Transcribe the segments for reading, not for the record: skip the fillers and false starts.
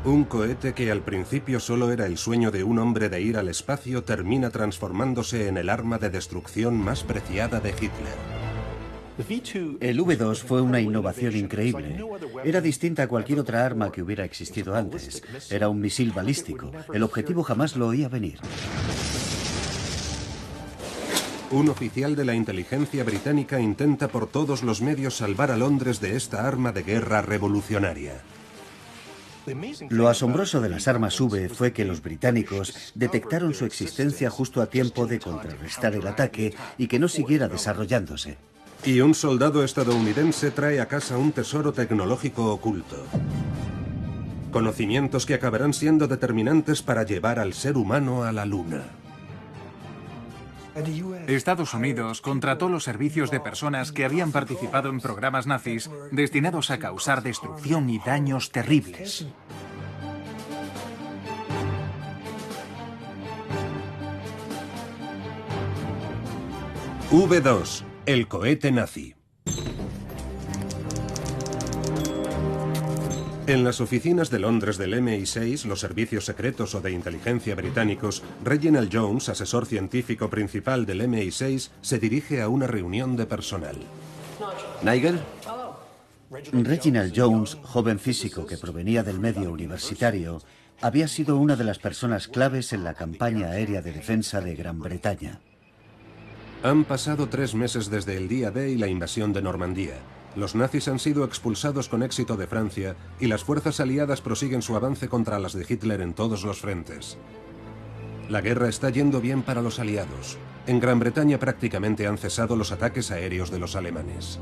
Un cohete que al principio solo era el sueño de un hombre de ir al espacio termina transformándose en el arma de destrucción más preciada de Hitler. El V2 fue una innovación increíble. Era distinta a cualquier otra arma que hubiera existido antes. Era un misil balístico. El objetivo jamás lo oía venir. Un oficial de la inteligencia británica intenta por todos los medios salvar a Londres de esta arma de guerra revolucionaria. Lo asombroso de las armas V fue que los británicos detectaron su existencia justo a tiempo de contrarrestar el ataque y que no siguiera desarrollándose. Y un soldado estadounidense trae a casa un tesoro tecnológico oculto. Conocimientos que acabarán siendo determinantes para llevar al ser humano a la Luna. Estados Unidos contrató los servicios de personas que habían participado en programas nazis destinados a causar destrucción y daños terribles. V2, el cohete nazi. En las oficinas de Londres del MI6, los servicios secretos o de inteligencia británicos, Reginald Jones, asesor científico principal del MI6, se dirige a una reunión de personal. ¿Nigel? Reginald Jones, joven físico que provenía del medio universitario, había sido una de las personas claves en la campaña aérea de defensa de Gran Bretaña. Han pasado 3 meses desde el día D y la invasión de Normandía. Los nazis han sido expulsados con éxito de Francia y las fuerzas aliadas prosiguen su avance contra las de Hitler en todos los frentes. La guerra está yendo bien para los aliados. En Gran Bretaña prácticamente han cesado los ataques aéreos de los alemanes.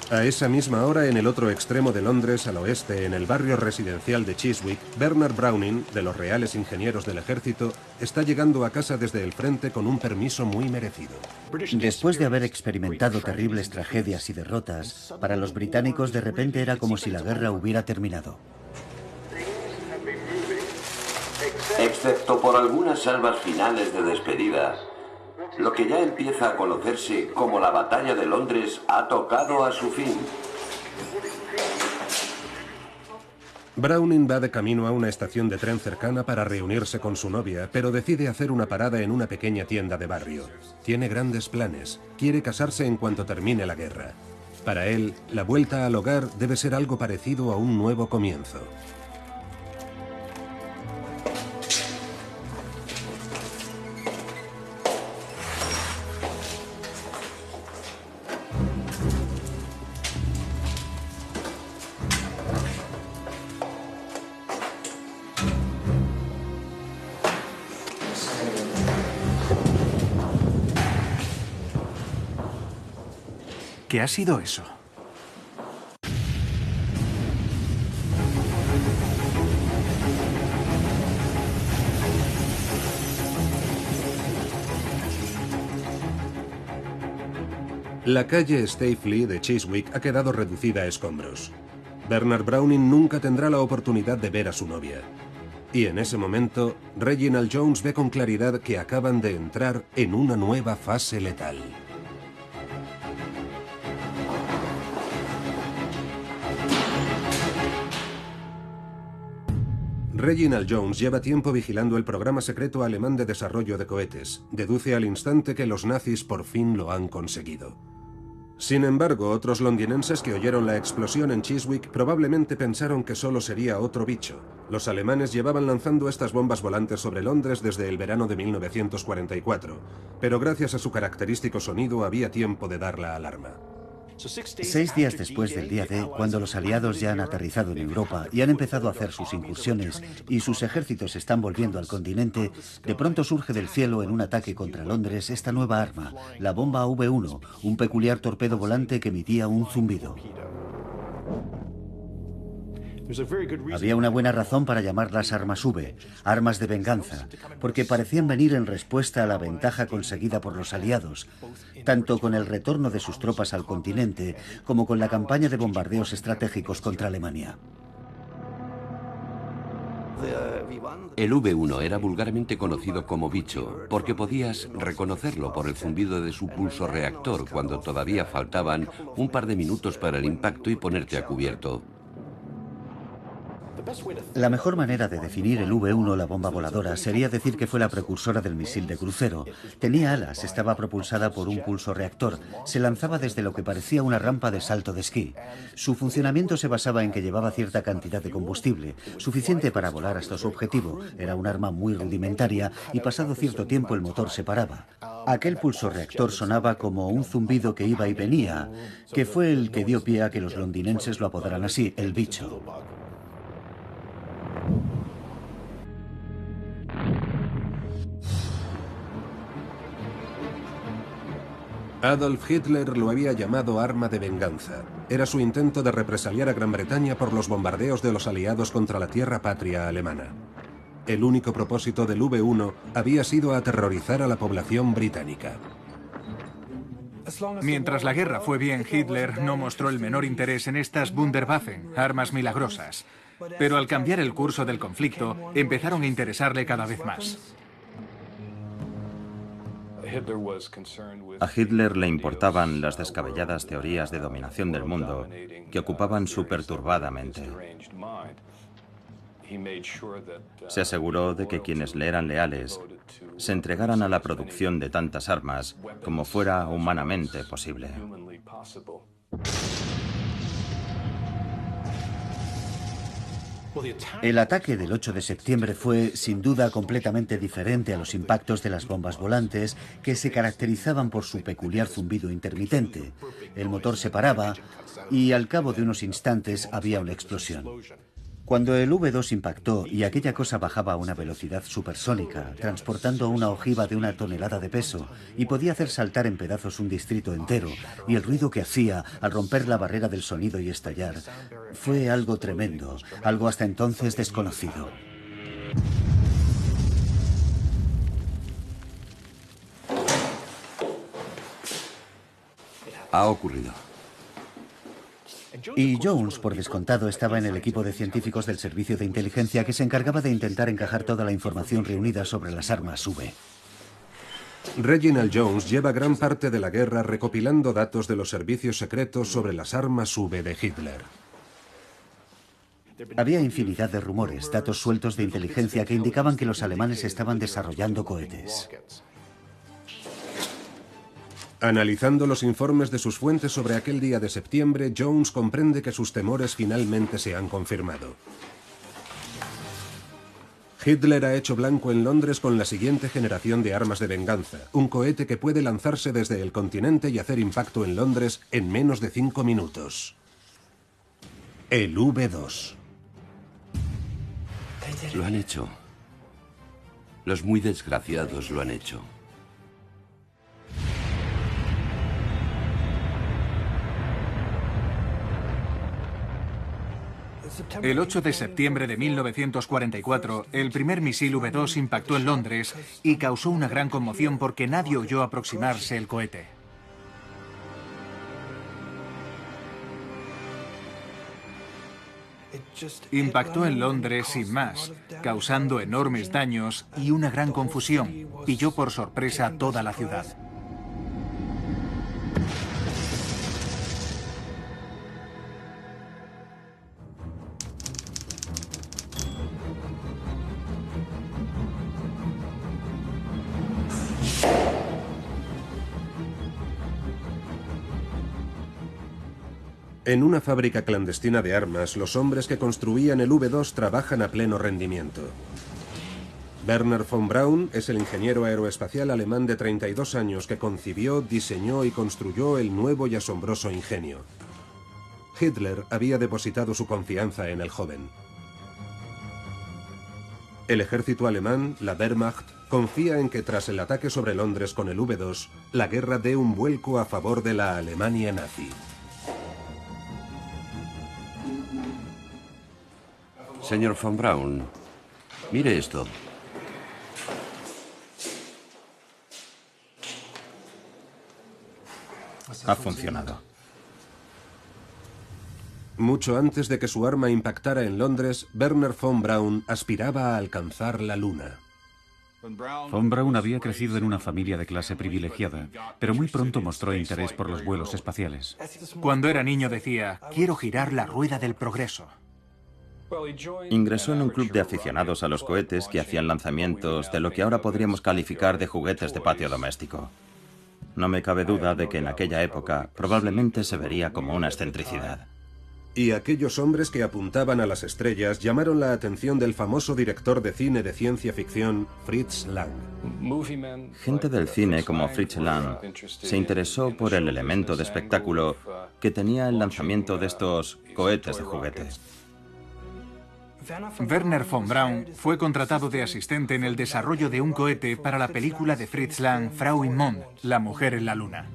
A esa misma hora, en el otro extremo de Londres, al oeste, en el barrio residencial de Chiswick, Bernard Browning, de los Reales Ingenieros del Ejército, está llegando a casa desde el frente con un permiso muy merecido. Después de haber experimentado terribles tragedias y derrotas, para los británicos de repente era como si la guerra hubiera terminado. Excepto por algunas salvas finales de despedida, lo que ya empieza a conocerse como la Batalla de Londres ha tocado a su fin. Browning va de camino a una estación de tren cercana para reunirse con su novia, pero decide hacer una parada en una pequeña tienda de barrio. Tiene grandes planes. Quiere casarse en cuanto termine la guerra. Para él, la vuelta al hogar debe ser algo parecido a un nuevo comienzo. ¿Qué ha sido eso? La calle Staveley de Chiswick ha quedado reducida a escombros. Bernard Browning nunca tendrá la oportunidad de ver a su novia. Y en ese momento, Reginald Jones ve con claridad que acaban de entrar en una nueva fase letal. Reginald Jones lleva tiempo vigilando el programa secreto alemán de desarrollo de cohetes. Deduce al instante que los nazis por fin lo han conseguido. Sin embargo, otros londinenses que oyeron la explosión en Chiswick probablemente pensaron que solo sería otro bicho. Los alemanes llevaban lanzando estas bombas volantes sobre Londres desde el verano de 1944, pero gracias a su característico sonido había tiempo de dar la alarma. 6 días después del día D, cuando los aliados ya han aterrizado en Europa y han empezado a hacer sus incursiones y sus ejércitos están volviendo al continente, de pronto surge del cielo en un ataque contra Londres esta nueva arma, la bomba V1, un peculiar torpedo volante que emitía un zumbido. Había una buena razón para llamarlas armas V, armas de venganza, porque parecían venir en respuesta a la ventaja conseguida por los aliados, tanto con el retorno de sus tropas al continente como con la campaña de bombardeos estratégicos contra Alemania. El V1 era vulgarmente conocido como bicho porque podías reconocerlo por el zumbido de su pulso reactor cuando todavía faltaban un par de minutos para el impacto y ponerte a cubierto. La mejor manera de definir el V1, la bomba voladora, sería decir que fue la precursora del misil de crucero. Tenía alas, estaba propulsada por un pulso reactor, se lanzaba desde lo que parecía una rampa de salto de esquí. Su funcionamiento se basaba en que llevaba cierta cantidad de combustible, suficiente para volar hasta su objetivo. Era un arma muy rudimentaria y pasado cierto tiempo el motor se paraba. Aquel pulso reactor sonaba como un zumbido que iba y venía, que fue el que dio pie a que los londinenses lo apodaran así, el bicho. Adolf Hitler lo había llamado arma de venganza. Era su intento de represaliar a Gran Bretaña por los bombardeos de los aliados contra la tierra patria alemana. El único propósito del V1 había sido aterrorizar a la población británica. Mientras la guerra fue bien, Hitler no mostró el menor interés en estas Wunderwaffen, armas milagrosas. Pero al cambiar el curso del conflicto, empezaron a interesarle cada vez más. A Hitler le importaban las descabelladas teorías de dominación del mundo que ocupaban su perturbada mente. Se aseguró de que quienes le eran leales se entregaran a la producción de tantas armas como fuera humanamente posible. El ataque del 8 de septiembre fue, sin duda, completamente diferente a los impactos de las bombas volantes, que se caracterizaban por su peculiar zumbido intermitente. El motor se paraba y al cabo de unos instantes había una explosión. Cuando el V2 impactó y aquella cosa bajaba a una velocidad supersónica, transportando una ojiva de 1 tonelada de peso, y podía hacer saltar en pedazos un distrito entero, y el ruido que hacía al romper la barrera del sonido y estallar, fue algo tremendo, algo hasta entonces desconocido. Ha ocurrido. Y Jones, por descontado, estaba en el equipo de científicos del servicio de inteligencia que se encargaba de intentar encajar toda la información reunida sobre las armas V. Reginald Jones lleva gran parte de la guerra recopilando datos de los servicios secretos sobre las armas V de Hitler. Había infinidad de rumores, datos sueltos de inteligencia que indicaban que los alemanes estaban desarrollando cohetes. Analizando los informes de sus fuentes sobre aquel día de septiembre, Jones comprende que sus temores finalmente se han confirmado. Hitler ha hecho blanco en Londres con la siguiente generación de armas de venganza, un cohete que puede lanzarse desde el continente y hacer impacto en Londres en menos de 5 minutos. El V2. Lo han hecho. Los muy desgraciados lo han hecho. El 8 de septiembre de 1944, el primer misil V2 impactó en Londres y causó una gran conmoción porque nadie oyó aproximarse el cohete. Impactó en Londres sin más, causando enormes daños y una gran confusión. Pilló por sorpresa a toda la ciudad. En una fábrica clandestina de armas, los hombres que construían el V2 trabajan a pleno rendimiento. Werner von Braun es el ingeniero aeroespacial alemán de 32 años que concibió, diseñó y construyó el nuevo y asombroso ingenio. Hitler había depositado su confianza en el joven. El ejército alemán, la Wehrmacht, confía en que tras el ataque sobre Londres con el V2, la guerra dé un vuelco a favor de la Alemania nazi. Señor von Braun, mire esto. Ha funcionado. Mucho antes de que su arma impactara en Londres, Wernher von Braun aspiraba a alcanzar la Luna. Von Braun había crecido en una familia de clase privilegiada, pero muy pronto mostró interés por los vuelos espaciales. Cuando era niño decía, quiero girar la rueda del progreso. Ingresó en un club de aficionados a los cohetes que hacían lanzamientos de lo que ahora podríamos calificar de juguetes de patio doméstico. No me cabe duda de que en aquella época probablemente se vería como una excentricidad. Y aquellos hombres que apuntaban a las estrellas llamaron la atención del famoso director de cine de ciencia ficción, Fritz Lang. Gente del cine como Fritz Lang se interesó por el elemento de espectáculo que tenía el lanzamiento de estos cohetes de juguete. Wernher von Braun fue contratado de asistente en el desarrollo de un cohete para la película de Fritz Lang, Frau im Mond, La mujer en la luna.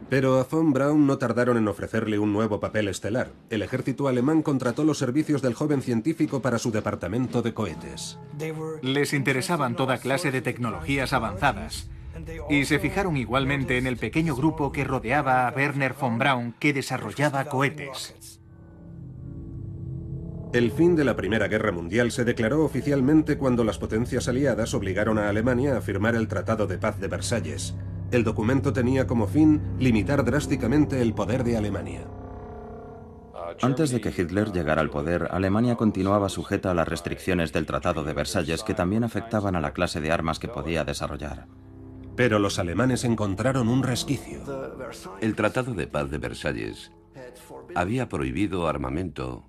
Pero a von Braun no tardaron en ofrecerle un nuevo papel estelar. El ejército alemán contrató los servicios del joven científico para su departamento de cohetes. Les interesaban toda clase de tecnologías avanzadas. Y se fijaron igualmente en el pequeño grupo que rodeaba a Wernher von Braun, que desarrollaba cohetes. El fin de la Primera Guerra Mundial se declaró oficialmente cuando las potencias aliadas obligaron a Alemania a firmar el Tratado de Paz de Versalles. El documento tenía como fin limitar drásticamente el poder de Alemania. Antes de que Hitler llegara al poder, Alemania continuaba sujeta a las restricciones del Tratado de Versalles que también afectaban a la clase de armas que podía desarrollar. Pero los alemanes encontraron un resquicio. El Tratado de Paz de Versalles había prohibido armamento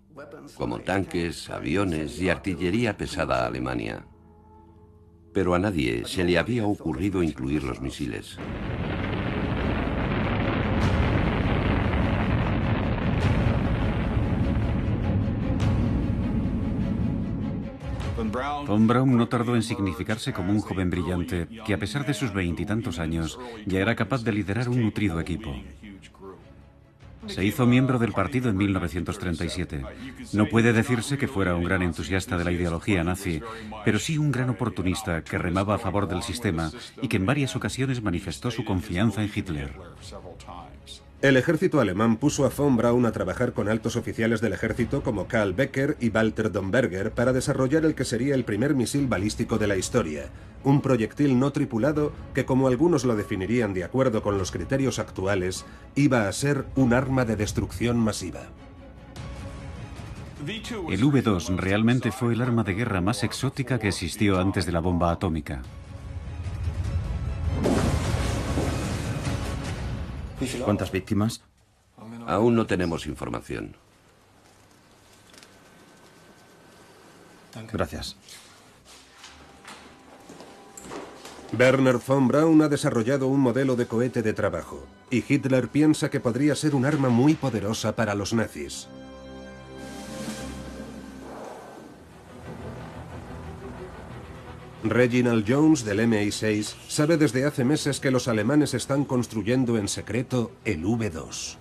como tanques, aviones y artillería pesada a Alemania. Pero a nadie se le había ocurrido incluir los misiles. Von Braun no tardó en significarse como un joven brillante que, a pesar de sus 20 y tantos años, ya era capaz de liderar un nutrido equipo. Se hizo miembro del partido en 1937. No puede decirse que fuera un gran entusiasta de la ideología nazi, pero sí un gran oportunista que remaba a favor del sistema y que en varias ocasiones manifestó su confianza en Hitler. El ejército alemán puso a von Braun a trabajar con altos oficiales del ejército como Karl Becker y Walter Domberger para desarrollar el que sería el primer misil balístico de la historia, un proyectil no tripulado que, como algunos lo definirían de acuerdo con los criterios actuales, iba a ser un arma de destrucción masiva. El V2 realmente fue el arma de guerra más exótica que existió antes de la bomba atómica. ¿Cuántas víctimas? Aún no tenemos información. Gracias. Wernher von Braun ha desarrollado un modelo de cohete de trabajo, y Hitler piensa que podría ser un arma muy poderosa para los nazis. Reginald Jones, del MI6, sabe desde hace meses que los alemanes están construyendo en secreto el V2.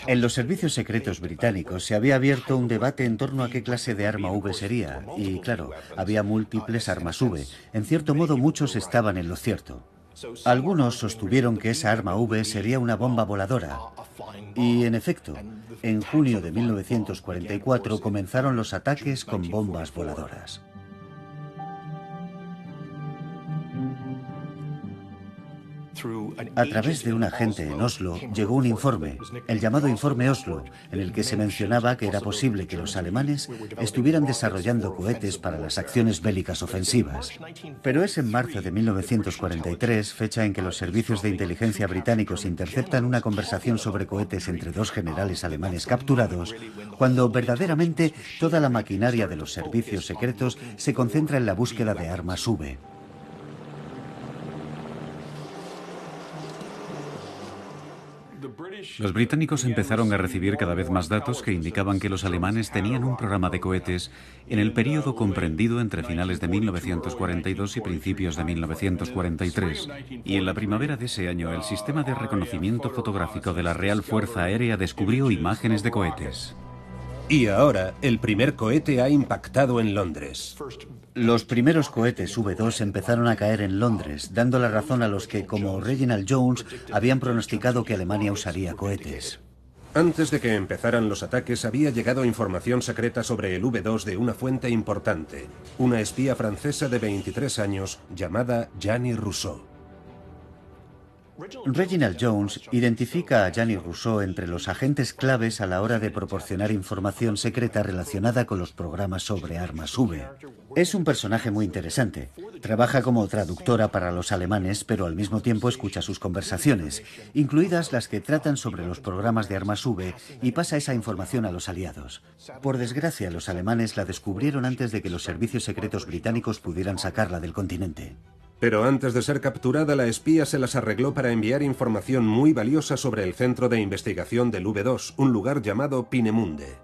En los servicios secretos británicos se había abierto un debate en torno a qué clase de arma V sería, y claro, había múltiples armas V. En cierto modo, muchos estaban en lo cierto. Algunos sostuvieron que esa arma V sería una bomba voladora. Y, en efecto, en junio de 1944 comenzaron los ataques con bombas voladoras. A través de un agente en Oslo llegó un informe, el llamado Informe Oslo, en el que se mencionaba que era posible que los alemanes estuvieran desarrollando cohetes para las acciones bélicas ofensivas. Pero es en marzo de 1943, fecha en que los servicios de inteligencia británicos interceptan una conversación sobre cohetes entre dos generales alemanes capturados, cuando verdaderamente toda la maquinaria de los servicios secretos se concentra en la búsqueda de armas V. Los británicos empezaron a recibir cada vez más datos que indicaban que los alemanes tenían un programa de cohetes en el período comprendido entre finales de 1942 y principios de 1943. Y en la primavera de ese año, el sistema de reconocimiento fotográfico de la Real Fuerza Aérea descubrió imágenes de cohetes. Y ahora, el primer cohete ha impactado en Londres. Los primeros cohetes V2 empezaron a caer en Londres, dando la razón a los que, como Reginald Jones, habían pronosticado que Alemania usaría cohetes. Antes de que empezaran los ataques, había llegado información secreta sobre el V2 de una fuente importante, una espía francesa de 23 años llamada Jeanne Rousseau. Reginald Jones identifica a Jeanne Rousseau entre los agentes claves a la hora de proporcionar información secreta relacionada con los programas sobre armas V. Es un personaje muy interesante. Trabaja como traductora para los alemanes, pero al mismo tiempo escucha sus conversaciones, incluidas las que tratan sobre los programas de armas V, y pasa esa información a los aliados. Por desgracia, los alemanes la descubrieron antes de que los servicios secretos británicos pudieran sacarla del continente. Pero antes de ser capturada, la espía se las arregló para enviar información muy valiosa sobre el centro de investigación del V2, un lugar llamado Peenemünde.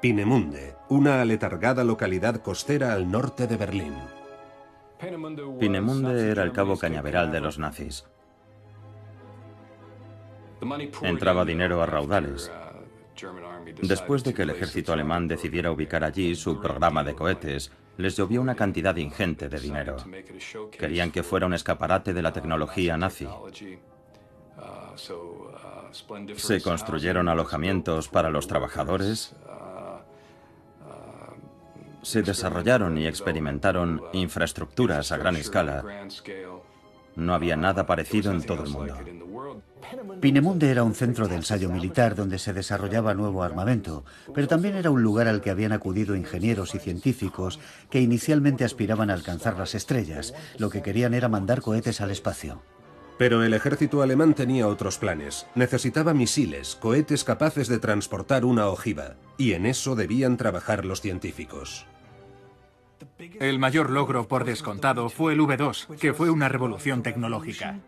Peenemünde, una aletargada localidad costera al norte de Berlín. Peenemünde era el cabo cañaveral de los nazis. Entraba dinero a raudales. Después de que el ejército alemán decidiera ubicar allí su programa de cohetes, les llovió una cantidad ingente de dinero. Querían que fuera un escaparate de la tecnología nazi. Se construyeron alojamientos para los trabajadores. Se desarrollaron y experimentaron infraestructuras a gran escala. No había nada parecido en todo el mundo. Peenemünde era un centro de ensayo militar donde se desarrollaba nuevo armamento, pero también era un lugar al que habían acudido ingenieros y científicos que inicialmente aspiraban a alcanzar las estrellas. Lo que querían era mandar cohetes al espacio. Pero el ejército alemán tenía otros planes. Necesitaba misiles, cohetes capaces de transportar una ojiva, y en eso debían trabajar los científicos. El mayor logro, por descontado, fue el V2, que fue una revolución tecnológica.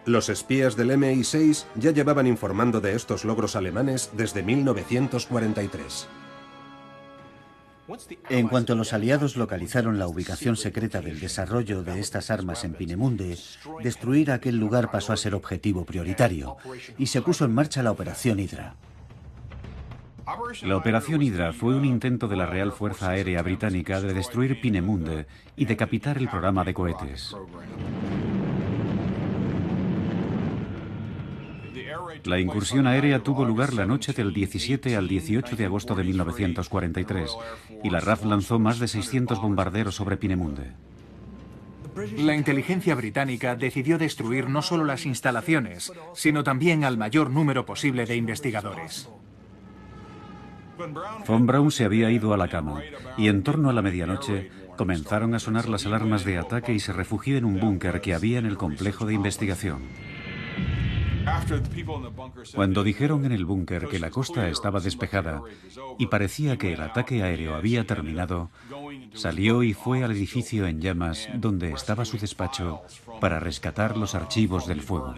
Los espías del MI6 ya llevaban informando de estos logros alemanes desde 1943. En cuanto los aliados localizaron la ubicación secreta del desarrollo de estas armas en Peenemünde, destruir aquel lugar pasó a ser objetivo prioritario, y se puso en marcha la Operación Hydra. La Operación Hydra fue un intento de la Real Fuerza Aérea Británica de destruir Peenemünde y decapitar el programa de cohetes. La incursión aérea tuvo lugar la noche del 17 al 18 de agosto de 1943 y la RAF lanzó más de 600 bombarderos sobre Peenemünde. La inteligencia británica decidió destruir no solo las instalaciones, sino también al mayor número posible de investigadores. Von Braun se había ido a la cama y en torno a la medianoche comenzaron a sonar las alarmas de ataque y se refugió en un búnker que había en el complejo de investigación. Cuando dijeron en el búnker que la costa estaba despejada y parecía que el ataque aéreo había terminado, salió y fue al edificio en llamas donde estaba su despacho para rescatar los archivos del fuego.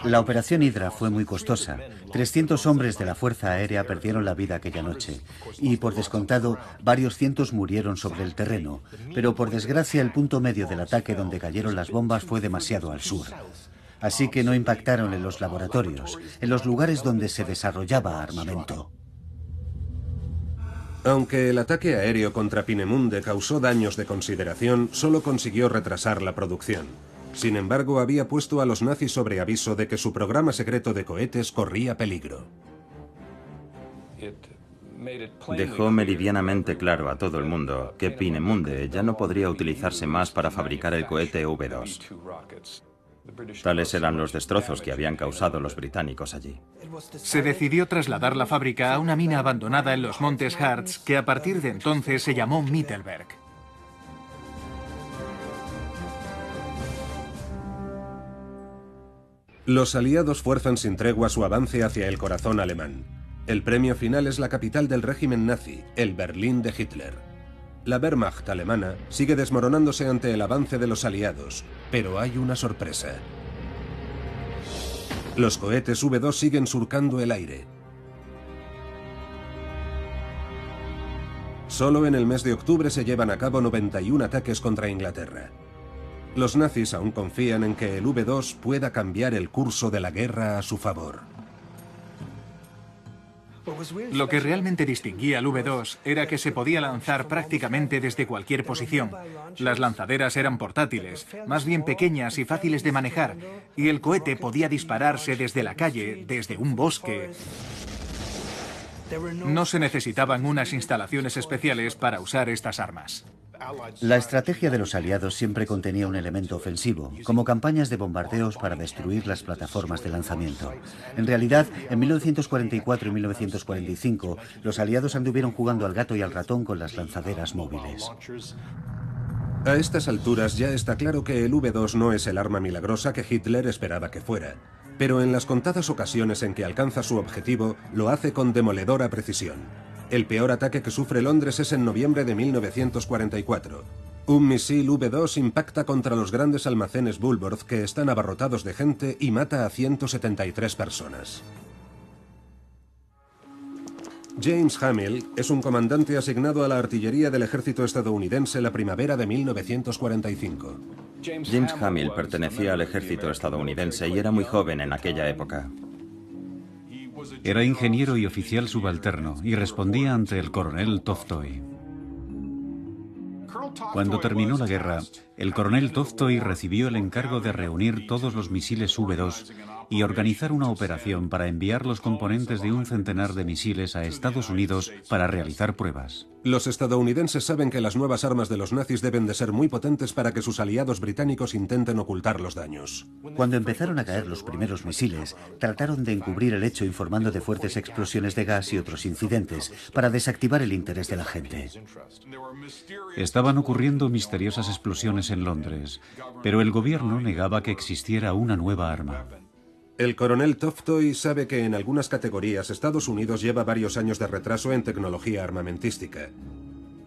La Operación Hydra fue muy costosa. 300 hombres de la Fuerza Aérea perdieron la vida aquella noche. Y, por descontado, varios cientos murieron sobre el terreno. Pero, por desgracia, el punto medio del ataque donde cayeron las bombas fue demasiado al sur. Así que no impactaron en los laboratorios, en los lugares donde se desarrollaba armamento. Aunque el ataque aéreo contra Peenemünde causó daños de consideración, solo consiguió retrasar la producción. Sin embargo, había puesto a los nazis sobre aviso de que su programa secreto de cohetes corría peligro. Dejó meridianamente claro a todo el mundo que Peenemünde ya no podría utilizarse más para fabricar el cohete V2. Tales eran los destrozos que habían causado los británicos allí. Se decidió trasladar la fábrica a una mina abandonada en los Montes Harz, que a partir de entonces se llamó Mittelberg. Los aliados fuerzan sin tregua su avance hacia el corazón alemán. El premio final es la capital del régimen nazi, el Berlín de Hitler. La Wehrmacht alemana sigue desmoronándose ante el avance de los aliados, pero hay una sorpresa. Los cohetes V2 siguen surcando el aire. Solo en el mes de octubre se llevan a cabo 91 ataques contra Inglaterra. Los nazis aún confían en que el V2 pueda cambiar el curso de la guerra a su favor. Lo que realmente distinguía al V2 era que se podía lanzar prácticamente desde cualquier posición. Las lanzaderas eran portátiles, más bien pequeñas y fáciles de manejar, y el cohete podía dispararse desde la calle, desde un bosque. No se necesitaban unas instalaciones especiales para usar estas armas. La estrategia de los aliados siempre contenía un elemento ofensivo, como campañas de bombardeos para destruir las plataformas de lanzamiento. En realidad, en 1944 y 1945, los aliados anduvieron jugando al gato y al ratón con las lanzaderas móviles. A estas alturas ya está claro que el V2 no es el arma milagrosa que Hitler esperaba que fuera, pero en las contadas ocasiones en que alcanza su objetivo, lo hace con demoledora precisión. El peor ataque que sufre Londres es en noviembre de 1944. Un misil V2 impacta contra los grandes almacenes Woolworth que están abarrotados de gente y mata a 173 personas. James Hamill es un comandante asignado a la artillería del ejército estadounidense la primavera de 1945. James Hamill pertenecía al ejército estadounidense y era muy joven en aquella época. Era ingeniero y oficial subalterno y respondía ante el coronel Toftoy. Cuando terminó la guerra, el coronel Toftoy recibió el encargo de reunir todos los misiles V2 y organizar una operación para enviar los componentes de un centenar de misiles a Estados Unidos para realizar pruebas. Los estadounidenses saben que las nuevas armas de los nazis deben de ser muy potentes para que sus aliados británicos intenten ocultar los daños. Cuando empezaron a caer los primeros misiles, trataron de encubrir el hecho informando de fuertes explosiones de gas y otros incidentes para desactivar el interés de la gente. Estaban ocurriendo misteriosas explosiones en Londres, pero el gobierno negaba que existiera una nueva arma. El coronel Toftoy sabe que en algunas categorías Estados Unidos lleva varios años de retraso en tecnología armamentística.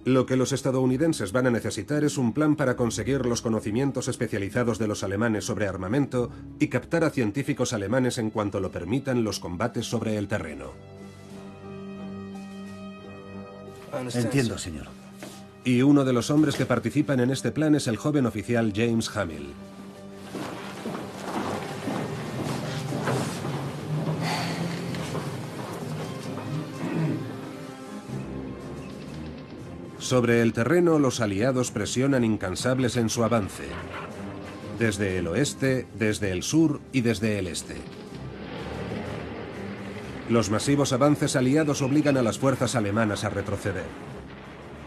Lo que los estadounidenses van a necesitar es un plan para conseguir los conocimientos especializados de los alemanes sobre armamento y captar a científicos alemanes en cuanto lo permitan los combates sobre el terreno. Entiendo, señor. Y uno de los hombres que participan en este plan es el joven oficial James Hamill. Sobre el terreno, los aliados presionan incansables en su avance, desde el oeste, desde el sur y desde el este. Los masivos avances aliados obligan a las fuerzas alemanas a retroceder.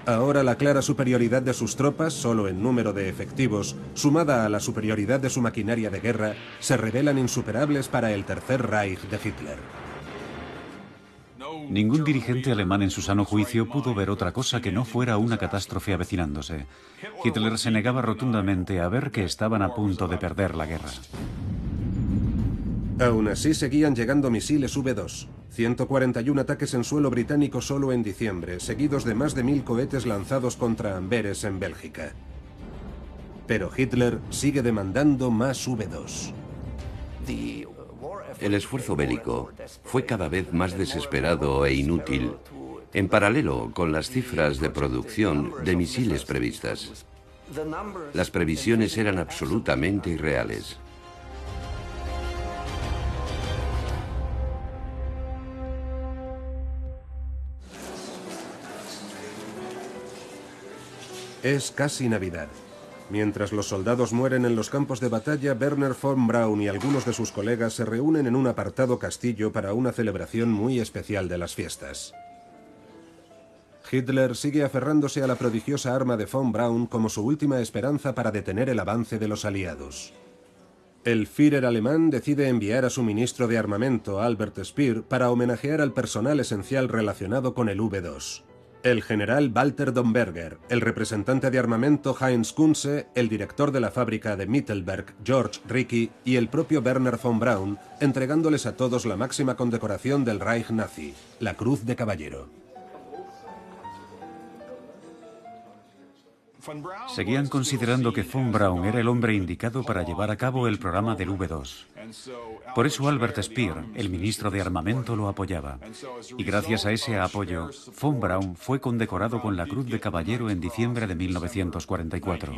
Ahora la clara superioridad de sus tropas, solo en número de efectivos, sumada a la superioridad de su maquinaria de guerra, se revelan insuperables para el Tercer Reich de Hitler. Ningún dirigente alemán en su sano juicio pudo ver otra cosa que no fuera una catástrofe avecinándose. Hitler se negaba rotundamente a ver que estaban a punto de perder la guerra. Aún así seguían llegando misiles V2. 141 ataques en suelo británico solo en diciembre, seguidos de más de 1000 cohetes lanzados contra Amberes en Bélgica. Pero Hitler sigue demandando más V2. El esfuerzo bélico fue cada vez más desesperado e inútil, en paralelo con las cifras de producción de misiles previstas. Las previsiones eran absolutamente irreales. Es casi Navidad. Mientras los soldados mueren en los campos de batalla, Wernher von Braun y algunos de sus colegas se reúnen en un apartado castillo para una celebración muy especial de las fiestas. Hitler sigue aferrándose a la prodigiosa arma de von Braun como su última esperanza para detener el avance de los aliados. El Führer alemán decide enviar a su ministro de armamento, Albert Speer, para homenajear al personal esencial relacionado con el V2. El general Walter Domberger, el representante de armamento Heinz Kunze, el director de la fábrica de Mittelberg, George Ricci, y el propio Wernher von Braun, entregándoles a todos la máxima condecoración del Reich nazi, la Cruz de Caballero. Seguían considerando que von Braun era el hombre indicado para llevar a cabo el programa del V2. Por eso Albert Speer, el ministro de Armamento, lo apoyaba. Y gracias a ese apoyo, von Braun fue condecorado con la Cruz de Caballero en diciembre de 1944.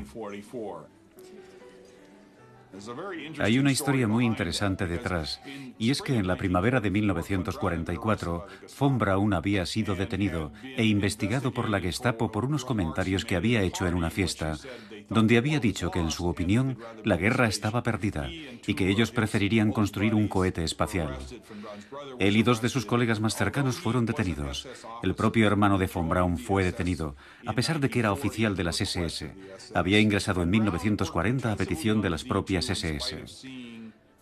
Hay una historia muy interesante detrás, y es que en la primavera de 1944, von Braun había sido detenido e investigado por la Gestapo por unos comentarios que había hecho en una fiesta, donde había dicho que en su opinión la guerra estaba perdida y que ellos preferirían construir un cohete espacial. Él y dos de sus colegas más cercanos fueron detenidos. El propio hermano de von Braun fue detenido, a pesar de que era oficial de las SS. Había ingresado en 1940 a petición de las propias SS.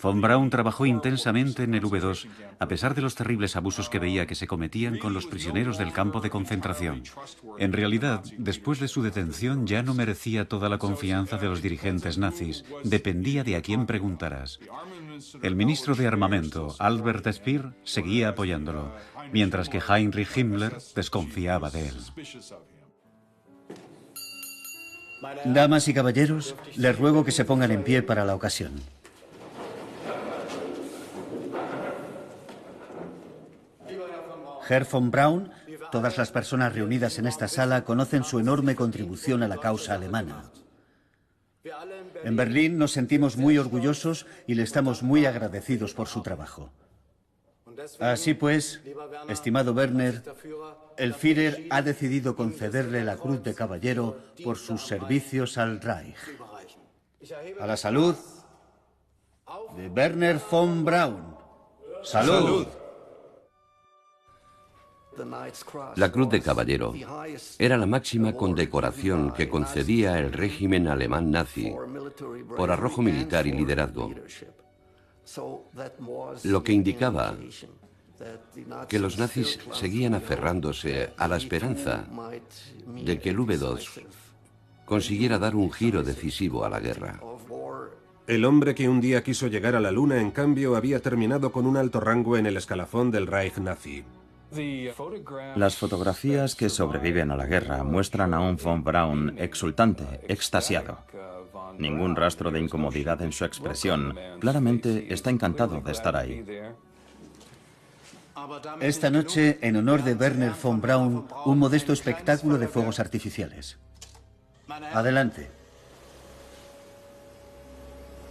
Von Braun trabajó intensamente en el V2, a pesar de los terribles abusos que veía que se cometían con los prisioneros del campo de concentración. En realidad, después de su detención ya no merecía toda la confianza de los dirigentes nazis, dependía de a quién preguntaras. El ministro de Armamento, Albert Speer, seguía apoyándolo, mientras que Heinrich Himmler desconfiaba de él. Damas y caballeros, les ruego que se pongan en pie para la ocasión. Herr von Braun, todas las personas reunidas en esta sala conocen su enorme contribución a la causa alemana. En Berlín nos sentimos muy orgullosos y le estamos muy agradecidos por su trabajo. Así pues, estimado Werner, el Führer ha decidido concederle la Cruz de Caballero por sus servicios al Reich. A la salud de Werner von Braun. ¡Salud! La Cruz de Caballero era la máxima condecoración que concedía el régimen alemán nazi por arrojo militar y liderazgo, lo que indicaba que los nazis seguían aferrándose a la esperanza de que el V2 consiguiera dar un giro decisivo a la guerra. El hombre que un día quiso llegar a la Luna, en cambio, había terminado con un alto rango en el escalafón del Reich nazi. Las fotografías que sobreviven a la guerra muestran a un von Braun exultante, extasiado. Ningún rastro de incomodidad en su expresión. Claramente está encantado de estar ahí. Esta noche, en honor de Werner von Braun, un modesto espectáculo de fuegos artificiales. Adelante.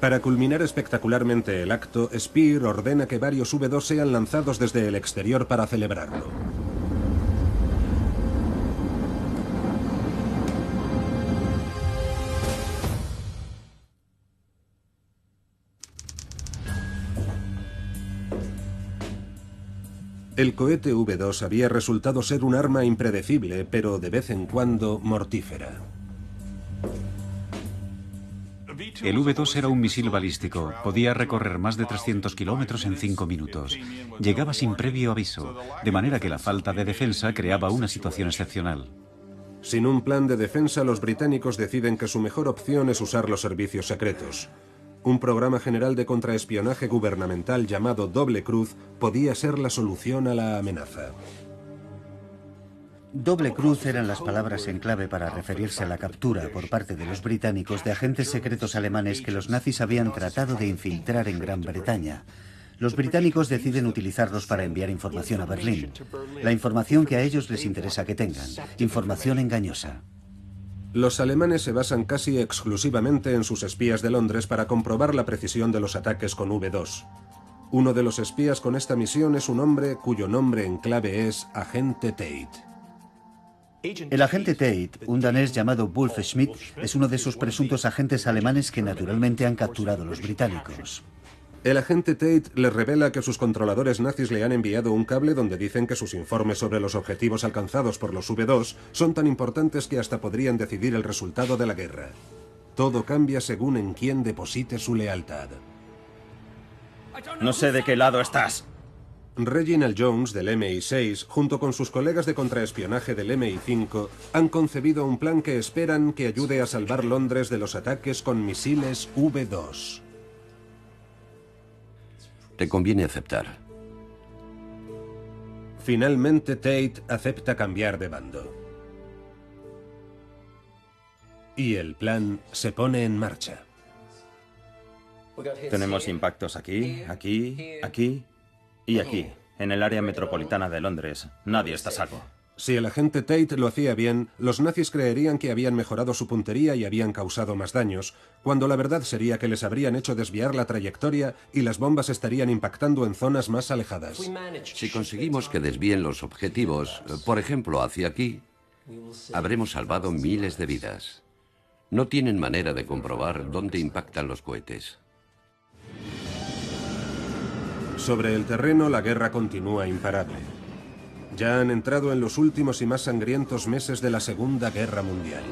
Para culminar espectacularmente el acto, Speer ordena que varios V2 sean lanzados desde el exterior para celebrarlo. El cohete V2 había resultado ser un arma impredecible, pero de vez en cuando mortífera. El V2 era un misil balístico, podía recorrer más de 300 kilómetros en 5 minutos. Llegaba sin previo aviso, de manera que la falta de defensa creaba una situación excepcional. Sin un plan de defensa, los británicos deciden que su mejor opción es usar los servicios secretos. Un programa general de contraespionaje gubernamental llamado Doble Cruz podía ser la solución a la amenaza. Doble cruz eran las palabras en clave para referirse a la captura por parte de los británicos de agentes secretos alemanes que los nazis habían tratado de infiltrar en Gran Bretaña. Los británicos deciden utilizarlos para enviar información a Berlín. La información que a ellos les interesa que tengan. Información engañosa. Los alemanes se basan casi exclusivamente en sus espías de Londres para comprobar la precisión de los ataques con V2. Uno de los espías con esta misión es un hombre cuyo nombre en clave es Agente Tate. El agente Tate, un danés llamado Wolf Schmidt, es uno de esos presuntos agentes alemanes que naturalmente han capturado los británicos. El agente Tate les revela que sus controladores nazis le han enviado un cable donde dicen que sus informes sobre los objetivos alcanzados por los V2 son tan importantes que hasta podrían decidir el resultado de la guerra. Todo cambia según en quién deposite su lealtad. No sé de qué lado estás. Reginald Jones, del MI6, junto con sus colegas de contraespionaje del MI5, han concebido un plan que esperan que ayude a salvar Londres de los ataques con misiles V2. Te conviene aceptar. Finalmente, Tate acepta cambiar de bando. Y el plan se pone en marcha. Tenemos impactos aquí, aquí, aquí y aquí, en el área metropolitana de Londres. Nadie está a salvo. Si el agente Tate lo hacía bien, los nazis creerían que habían mejorado su puntería y habían causado más daños, cuando la verdad sería que les habrían hecho desviar la trayectoria y las bombas estarían impactando en zonas más alejadas. Si conseguimos que desvíen los objetivos, por ejemplo, hacia aquí, habremos salvado miles de vidas. No tienen manera de comprobar dónde impactan los cohetes. Sobre el terreno, la guerra continúa imparable. Ya han entrado en los últimos y más sangrientos meses de la Segunda Guerra Mundial.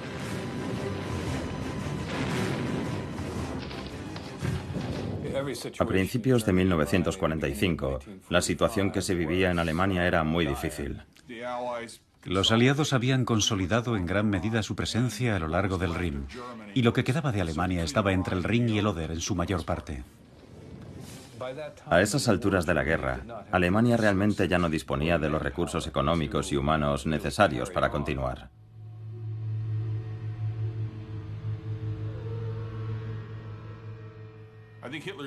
A principios de 1945, la situación que se vivía en Alemania era muy difícil. Los aliados habían consolidado en gran medida su presencia a lo largo del Rin, y lo que quedaba de Alemania estaba entre el Rin y el Oder en su mayor parte. A esas alturas de la guerra, Alemania realmente ya no disponía de los recursos económicos y humanos necesarios para continuar.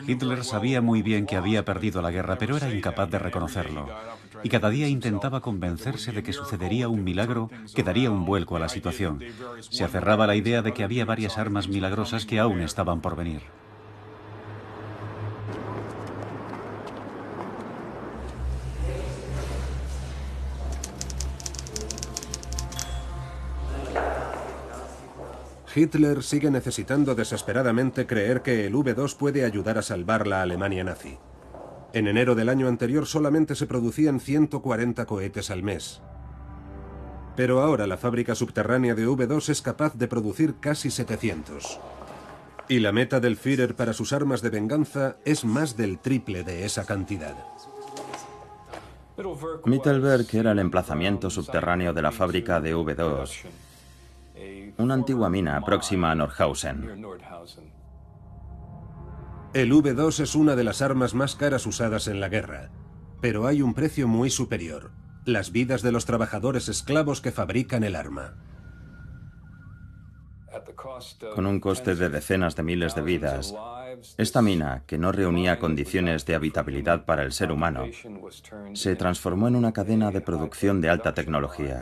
Hitler sabía muy bien que había perdido la guerra, pero era incapaz de reconocerlo. Y cada día intentaba convencerse de que sucedería un milagro que daría un vuelco a la situación. Se aferraba a la idea de que había varias armas milagrosas que aún estaban por venir. Hitler sigue necesitando desesperadamente creer que el V2 puede ayudar a salvar la Alemania nazi. En enero del año anterior solamente se producían 140 cohetes al mes. Pero ahora la fábrica subterránea de V2 es capaz de producir casi 700. Y la meta del Führer para sus armas de venganza es más del triple de esa cantidad. Mittelberg era el emplazamiento subterráneo de la fábrica de V2, una antigua mina próxima a Nordhausen. El V2 es una de las armas más caras usadas en la guerra, pero hay un precio muy superior: las vidas de los trabajadores esclavos que fabrican el arma. Con un coste de decenas de miles de vidas, esta mina, que no reunía condiciones de habitabilidad para el ser humano, se transformó en una cadena de producción de alta tecnología.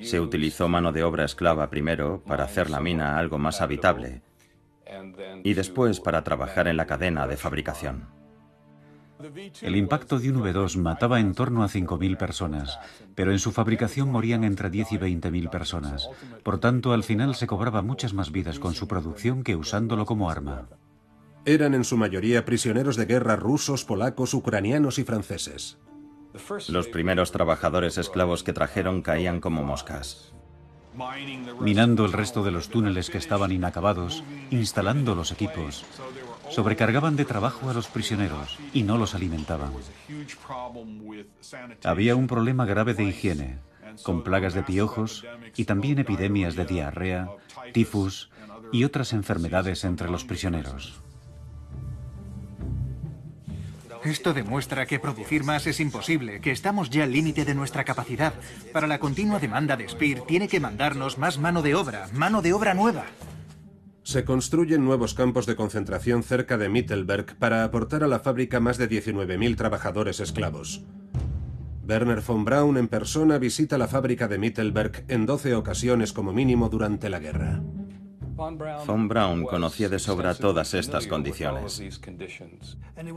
Se utilizó mano de obra esclava primero para hacer la mina algo más habitable y después para trabajar en la cadena de fabricación. El impacto de un V2 mataba en torno a 5.000 personas, pero en su fabricación morían entre 10 y 20.000 personas. Por tanto, al final se cobraba muchas más vidas con su producción que usándolo como arma. Eran en su mayoría prisioneros de guerra rusos, polacos, ucranianos y franceses. Los primeros trabajadores esclavos que trajeron caían como moscas. Minando el resto de los túneles que estaban inacabados, instalando los equipos, sobrecargaban de trabajo a los prisioneros y no los alimentaban. Había un problema grave de higiene, con plagas de piojos y también epidemias de diarrea, tifus y otras enfermedades entre los prisioneros. Esto demuestra que producir más es imposible, que estamos ya al límite de nuestra capacidad. Para la continua demanda de Speer tiene que mandarnos más mano de obra nueva. Se construyen nuevos campos de concentración cerca de Mittelberg para aportar a la fábrica más de 19.000 trabajadores esclavos. Werner von Braun en persona visita la fábrica de Mittelberg en 12 ocasiones como mínimo durante la guerra. Von Braun conocía de sobra todas estas condiciones.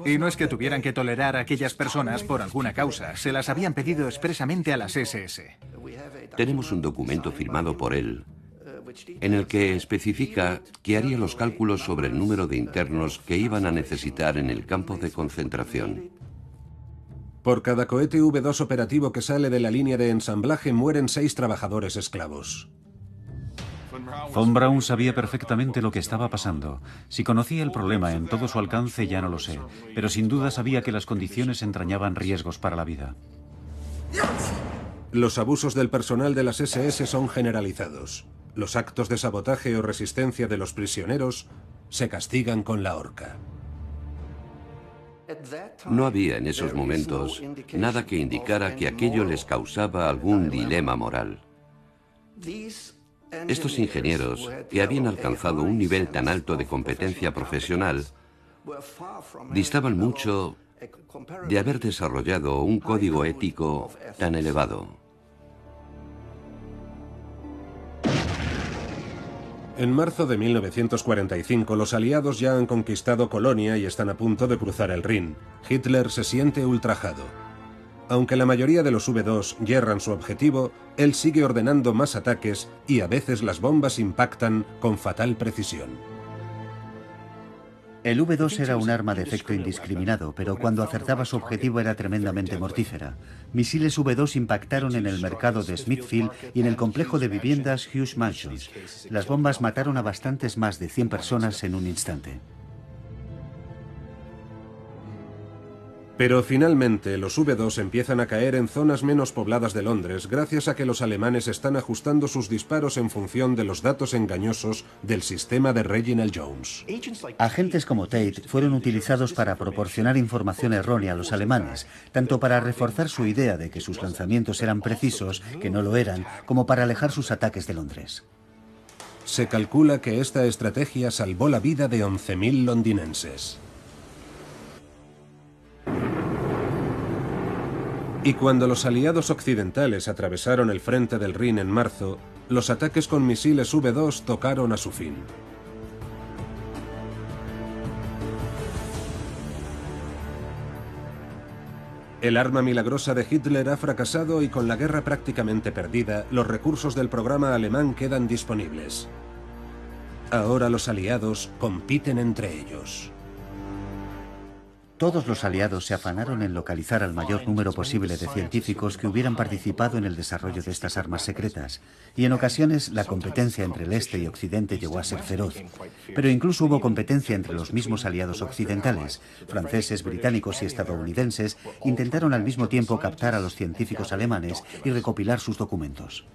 Y no es que tuvieran que tolerar a aquellas personas por alguna causa, se las habían pedido expresamente a las SS. Tenemos un documento firmado por él, en el que especifica que haría los cálculos sobre el número de internos que iban a necesitar en el campo de concentración. Por cada cohete V2 operativo que sale de la línea de ensamblaje mueren 6 trabajadores esclavos. Von Braun sabía perfectamente lo que estaba pasando. Si conocía el problema en todo su alcance ya no lo sé, pero sin duda sabía que las condiciones entrañaban riesgos para la vida. Los abusos del personal de las SS son generalizados. Los actos de sabotaje o resistencia de los prisioneros se castigan con la horca. No había en esos momentos nada que indicara que aquello les causaba algún dilema moral. Estos ingenieros, que habían alcanzado un nivel tan alto de competencia profesional, distaban mucho de haber desarrollado un código ético tan elevado. En marzo de 1945, los aliados ya han conquistado Colonia y están a punto de cruzar el Rin. Hitler se siente ultrajado. Aunque la mayoría de los V2 yerran su objetivo, él sigue ordenando más ataques y a veces las bombas impactan con fatal precisión. El V2 era un arma de efecto indiscriminado, pero cuando acertaba su objetivo era tremendamente mortífera. Misiles V2 impactaron en el mercado de Smithfield y en el complejo de viviendas Hughes Mansions. Las bombas mataron a bastantes más de 100 personas en un instante. Pero finalmente los V2 empiezan a caer en zonas menos pobladas de Londres gracias a que los alemanes están ajustando sus disparos en función de los datos engañosos del sistema de Reginald Jones. Agentes como Tate fueron utilizados para proporcionar información errónea a los alemanes, tanto para reforzar su idea de que sus lanzamientos eran precisos, que no lo eran, como para alejar sus ataques de Londres. Se calcula que esta estrategia salvó la vida de 11.000 londinenses. Y cuando los aliados occidentales atravesaron el frente del Rin en marzo, los ataques con misiles V2 tocaron a su fin. El arma milagrosa de Hitler ha fracasado y con la guerra prácticamente perdida, los recursos del programa alemán quedan disponibles. Ahora los aliados compiten entre ellos. Todos los aliados se afanaron en localizar al mayor número posible de científicos que hubieran participado en el desarrollo de estas armas secretas, y en ocasiones la competencia entre el este y occidente llegó a ser feroz. Pero incluso hubo competencia entre los mismos aliados occidentales. Franceses, británicos y estadounidenses intentaron al mismo tiempo captar a los científicos alemanes y recopilar sus documentos.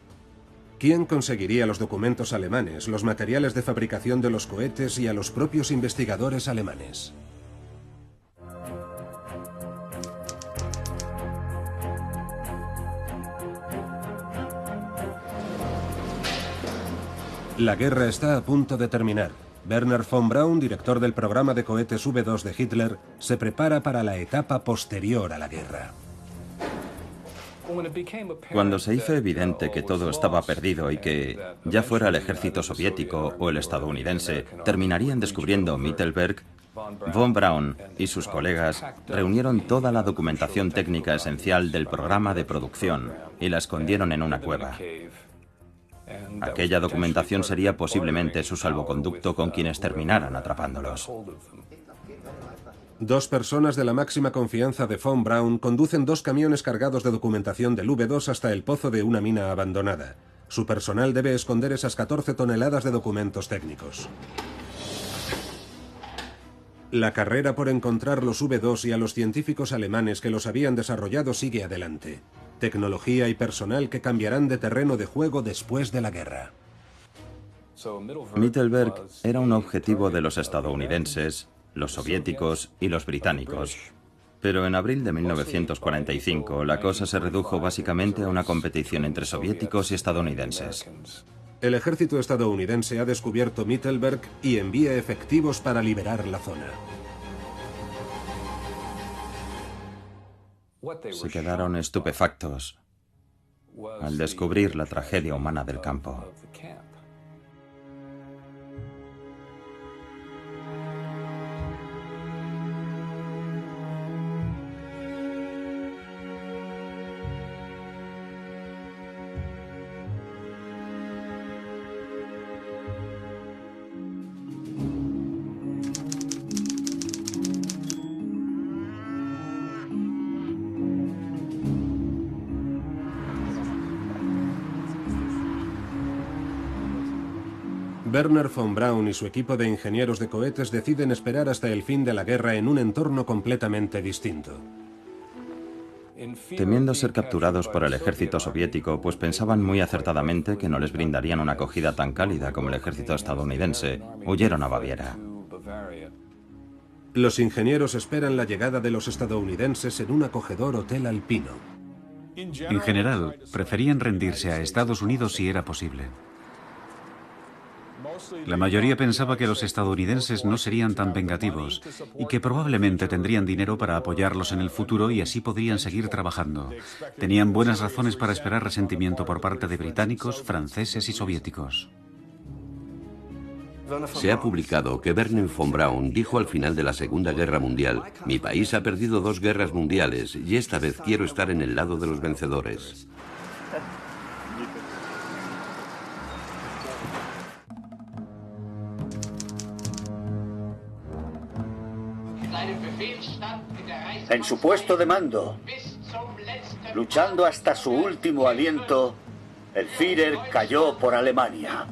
¿Quién conseguiría los documentos alemanes, los materiales de fabricación de los cohetes y a los propios investigadores alemanes? La guerra está a punto de terminar. Werner von Braun, director del programa de cohetes V2 de Hitler, se prepara para la etapa posterior a la guerra. Cuando se hizo evidente que todo estaba perdido y que, ya fuera el ejército soviético o el estadounidense, terminarían descubriendo Mittelberg, von Braun y sus colegas reunieron toda la documentación técnica esencial del programa de producción y la escondieron en una cueva. Aquella documentación sería posiblemente su salvoconducto con quienes terminaran atrapándolos. Dos personas de la máxima confianza de von Braun conducen 2 camiones cargados de documentación del V2 hasta el pozo de una mina abandonada. Su personal debe esconder esas 14 toneladas de documentos técnicos. La carrera por encontrar los V2 y a los científicos alemanes que los habían desarrollado sigue adelante. Tecnología y personal que cambiarán de terreno de juego después de la guerra. Mittelberg era un objetivo de los estadounidenses, los soviéticos y los británicos. Pero en abril de 1945 la cosa se redujo básicamente a una competición entre soviéticos y estadounidenses. El ejército estadounidense ha descubierto Mittelberg y envía efectivos para liberar la zona. Se quedaron estupefactos al descubrir la tragedia humana del campo. Werner von Braun y su equipo de ingenieros de cohetes deciden esperar hasta el fin de la guerra en un entorno completamente distinto. Temiendo ser capturados por el ejército soviético, pues pensaban muy acertadamente que no les brindarían una acogida tan cálida como el ejército estadounidense, huyeron a Baviera. Los ingenieros esperan la llegada de los estadounidenses en un acogedor hotel alpino. En general, preferían rendirse a Estados Unidos si era posible. La mayoría pensaba que los estadounidenses no serían tan vengativos y que probablemente tendrían dinero para apoyarlos en el futuro y así podrían seguir trabajando. Tenían buenas razones para esperar resentimiento por parte de británicos, franceses y soviéticos. Se ha publicado que Wernher von Braun dijo al final de la Segunda Guerra Mundial: "Mi país ha perdido 2 guerras mundiales y esta vez quiero estar en el lado de los vencedores". En su puesto de mando, luchando hasta su último aliento, el Führer cayó por Alemania.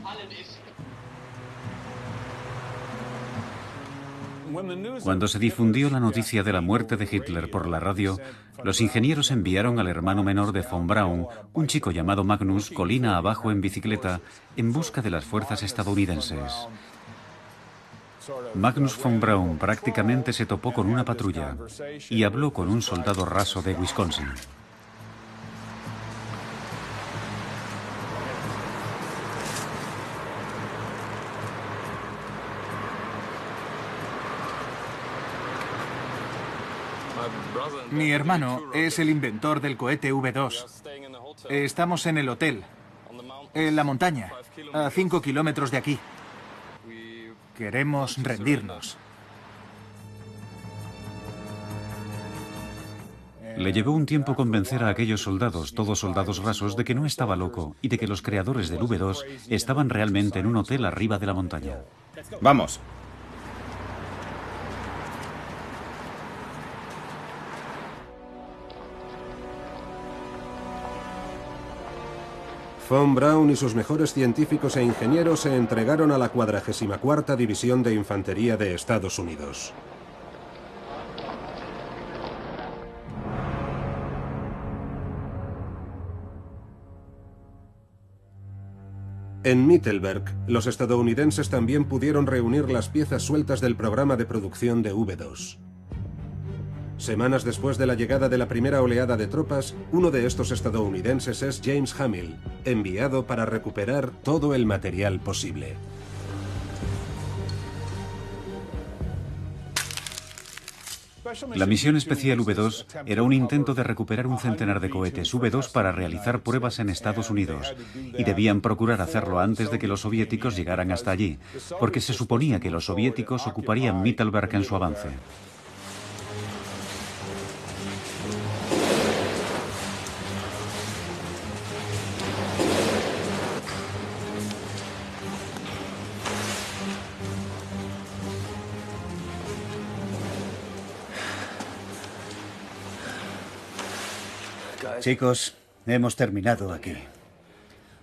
Cuando se difundió la noticia de la muerte de Hitler por la radio, los ingenieros enviaron al hermano menor de von Braun, un chico llamado Magnus, colina abajo en bicicleta, en busca de las fuerzas estadounidenses. Magnus von Braun prácticamente se topó con una patrulla y habló con un soldado raso de Wisconsin. Mi hermano es el inventor del cohete V2. Estamos en el hotel, en la montaña, a 5 kilómetros de aquí. Queremos rendirnos. Le llevó un tiempo convencer a aquellos soldados, todos soldados rasos, de que no estaba loco y de que los creadores del V2 estaban realmente en un hotel arriba de la montaña. ¡Vamos! Von Braun y sus mejores científicos e ingenieros se entregaron a la 44ª División de Infantería de Estados Unidos. En Mittelberg, los estadounidenses también pudieron reunir las piezas sueltas del programa de producción de V2. Semanas después de la llegada de la primera oleada de tropas, uno de estos estadounidenses es James Hamill, enviado para recuperar todo el material posible. La misión especial V2 era un intento de recuperar un centenar de cohetes V2 para realizar pruebas en Estados Unidos, y debían procurar hacerlo antes de que los soviéticos llegaran hasta allí, porque se suponía que los soviéticos ocuparían Mittelberg en su avance. Chicos, hemos terminado aquí.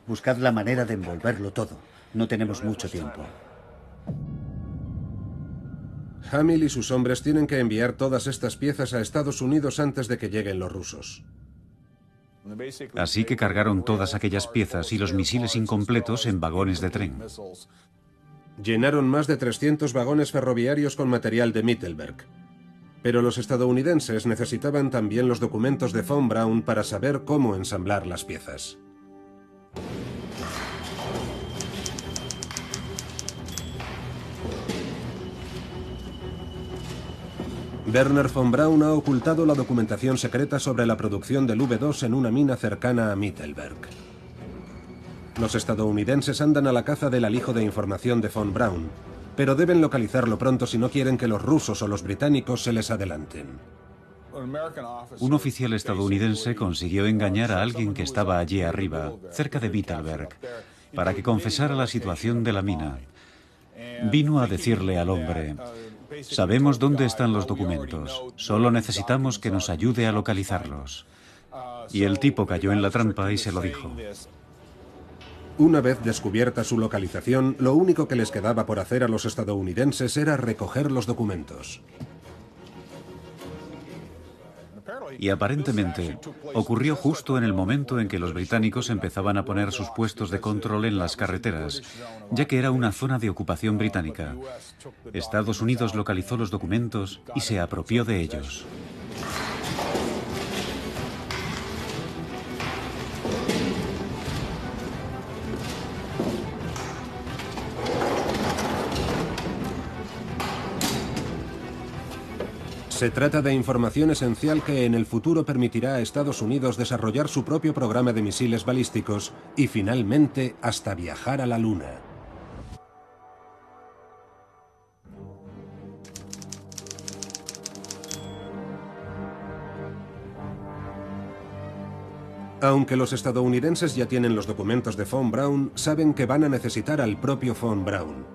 Buscad la manera de envolverlo todo. No tenemos mucho tiempo. Hamill y sus hombres tienen que enviar todas estas piezas a Estados Unidos antes de que lleguen los rusos. Así que cargaron todas aquellas piezas y los misiles incompletos en vagones de tren. Llenaron más de 300 vagones ferroviarios con material de Mittelberg. Pero los estadounidenses necesitaban también los documentos de von Braun para saber cómo ensamblar las piezas. Wernher von Braun ha ocultado la documentación secreta sobre la producción del V2 en una mina cercana a Mittelberg. Los estadounidenses andan a la caza del alijo de información de von Braun, pero deben localizarlo pronto si no quieren que los rusos o los británicos se les adelanten. Un oficial estadounidense consiguió engañar a alguien que estaba allí arriba, cerca de Mittelberg, para que confesara la situación de la mina. Vino a decirle al hombre: "Sabemos dónde están los documentos, solo necesitamos que nos ayude a localizarlos". Y el tipo cayó en la trampa y se lo dijo. Una vez descubierta su localización, lo único que les quedaba por hacer a los estadounidenses era recoger los documentos. Y aparentemente ocurrió justo en el momento en que los británicos empezaban a poner sus puestos de control en las carreteras, ya que era una zona de ocupación británica. Estados Unidos localizó los documentos y se apropió de ellos. Se trata de información esencial que en el futuro permitirá a Estados Unidos desarrollar su propio programa de misiles balísticos y finalmente hasta viajar a la Luna. Aunque los estadounidenses ya tienen los documentos de Von Braun, saben que van a necesitar al propio Von Braun.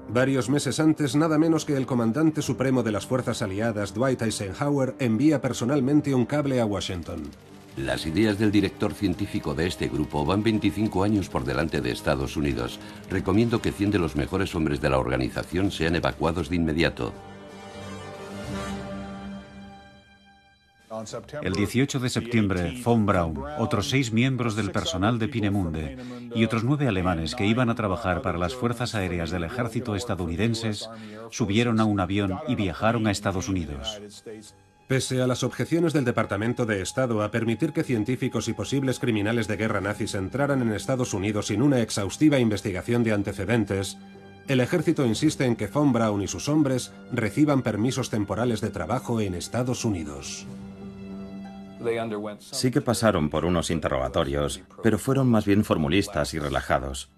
Varios meses antes, nada menos que el comandante supremo de las fuerzas aliadas, Dwight Eisenhower, envía personalmente un cable a Washington. Las ideas del director científico de este grupo van 25 años por delante de Estados Unidos. Recomiendo que 100 de los mejores hombres de la organización sean evacuados de inmediato. El 18 de septiembre, Von Braun, otros 6 miembros del personal de Peenemünde y otros 9 alemanes que iban a trabajar para las fuerzas aéreas del ejército estadounidenses subieron a un avión y viajaron a Estados Unidos. Pese a las objeciones del Departamento de Estado a permitir que científicos y posibles criminales de guerra nazis entraran en Estados Unidos sin una exhaustiva investigación de antecedentes, el ejército insiste en que Von Braun y sus hombres reciban permisos temporales de trabajo en Estados Unidos. Sí que pasaron por unos interrogatorios, pero fueron más bien formulistas y relajados.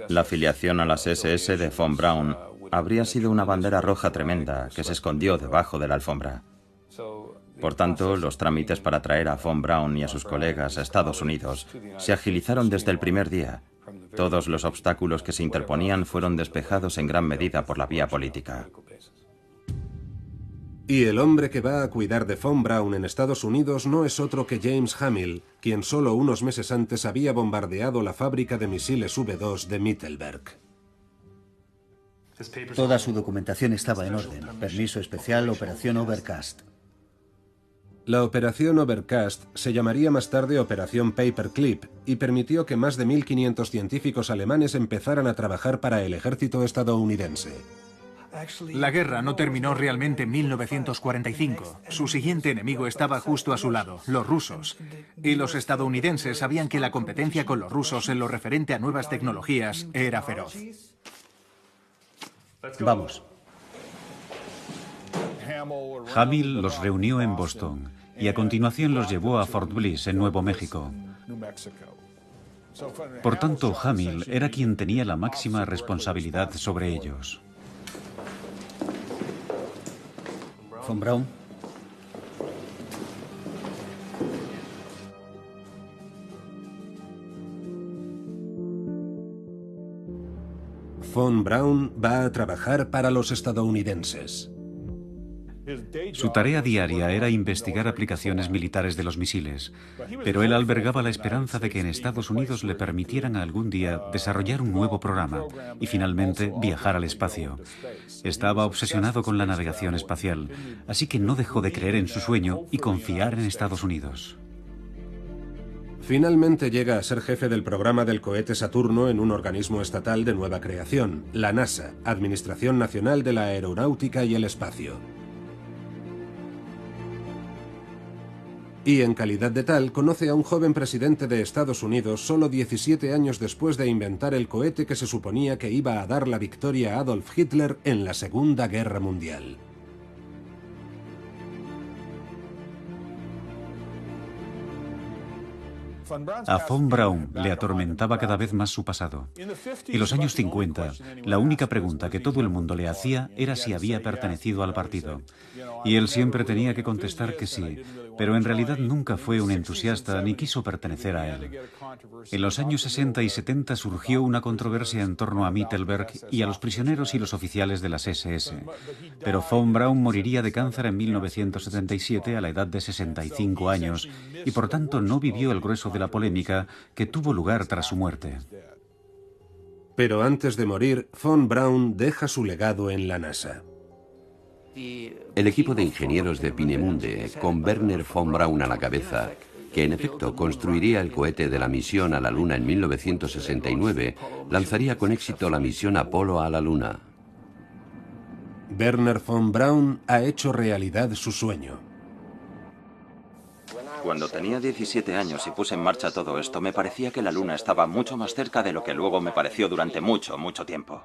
La afiliación a las SS de Von Braun habría sido una bandera roja tremenda que se escondió debajo de la alfombra. Por tanto, los trámites para traer a Von Braun y a sus colegas a Estados Unidos se agilizaron desde el primer día. Todos los obstáculos que se interponían fueron despejados en gran medida por la vía política. Y el hombre que va a cuidar de Von Braun en Estados Unidos no es otro que James Hamill, quien solo unos meses antes había bombardeado la fábrica de misiles V2 de Mittelberg. Toda su documentación estaba en orden. Permiso especial, Operación Overcast. La Operación Overcast se llamaría más tarde Operación Paperclip y permitió que más de 1.500 científicos alemanes empezaran a trabajar para el ejército estadounidense. La guerra no terminó realmente en 1945. Su siguiente enemigo estaba justo a su lado, los rusos. Y los estadounidenses sabían que la competencia con los rusos en lo referente a nuevas tecnologías era feroz. Vamos. Hamill los reunió en Boston y a continuación los llevó a Fort Bliss, en Nuevo México. Por tanto, Hamill era quien tenía la máxima responsabilidad sobre ellos. Von Braun. Von Braun va a trabajar para los estadounidenses. Su tarea diaria era investigar aplicaciones militares de los misiles, pero él albergaba la esperanza de que en Estados Unidos le permitieran algún día desarrollar un nuevo programa y finalmente viajar al espacio. Estaba obsesionado con la navegación espacial, así que no dejó de creer en su sueño y confiar en Estados Unidos. Finalmente llega a ser jefe del programa del cohete Saturno en un organismo estatal de nueva creación, la NASA, Administración Nacional de la Aeronáutica y el Espacio. Y en calidad de tal, conoce a un joven presidente de Estados Unidos solo 17 años después de inventar el cohete que se suponía que iba a dar la victoria a Adolf Hitler en la Segunda Guerra Mundial. A Von Braun le atormentaba cada vez más su pasado. En los años 50, la única pregunta que todo el mundo le hacía era si había pertenecido al partido. Y él siempre tenía que contestar que sí, pero en realidad nunca fue un entusiasta ni quiso pertenecer a él. En los años 60 y 70 surgió una controversia en torno a Mittelberg y a los prisioneros y los oficiales de las SS. Pero Von Braun moriría de cáncer en 1977 a la edad de 65 años y por tanto no vivió el grueso de la polémica que tuvo lugar tras su muerte. Pero antes de morir, Von Braun deja su legado en la NASA. El equipo de ingenieros de Peenemünde, con Wernher von Braun a la cabeza, que en efecto construiría el cohete de la misión a la Luna en 1969, lanzaría con éxito la misión Apolo a la Luna. Wernher von Braun ha hecho realidad su sueño. Cuando tenía 17 años y puse en marcha todo esto, me parecía que la Luna estaba mucho más cerca de lo que luego me pareció durante mucho tiempo.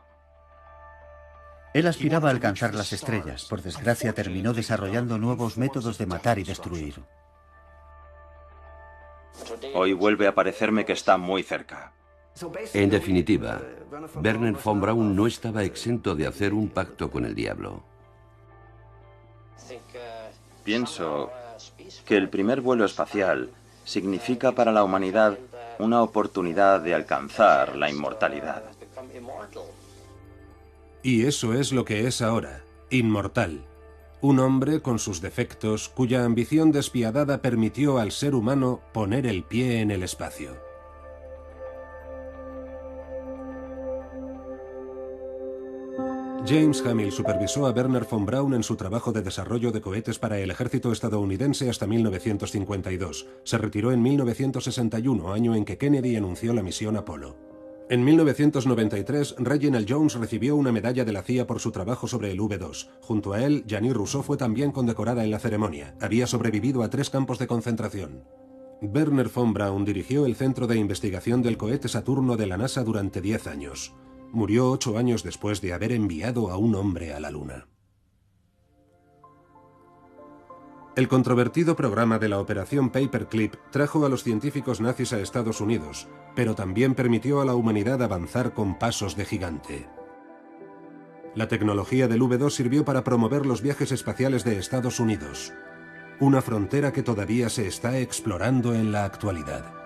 Él aspiraba a alcanzar las estrellas. Por desgracia, terminó desarrollando nuevos métodos de matar y destruir. Hoy vuelve a parecerme que está muy cerca. En definitiva, Wernher von Braun no estaba exento de hacer un pacto con el diablo. Pienso que el primer vuelo espacial significa para la humanidad una oportunidad de alcanzar la inmortalidad. Y eso es lo que es ahora, inmortal. Un hombre con sus defectos, cuya ambición despiadada permitió al ser humano poner el pie en el espacio. James Hamill supervisó a Wernher von Braun en su trabajo de desarrollo de cohetes para el ejército estadounidense hasta 1952. Se retiró en 1961, año en que Kennedy anunció la misión Apolo. En 1993, Reginald Jones recibió una medalla de la CIA por su trabajo sobre el V2. Junto a él, Jeannie Rousseau fue también condecorada en la ceremonia. Había sobrevivido a 3 campos de concentración. Wernher von Braun dirigió el Centro de Investigación del Cohete Saturno de la NASA durante 10 años. Murió 8 años después de haber enviado a un hombre a la Luna. El controvertido programa de la Operación Paperclip trajo a los científicos nazis a Estados Unidos, pero también permitió a la humanidad avanzar con pasos de gigante. La tecnología del V2 sirvió para promover los viajes espaciales de Estados Unidos, una frontera que todavía se está explorando en la actualidad.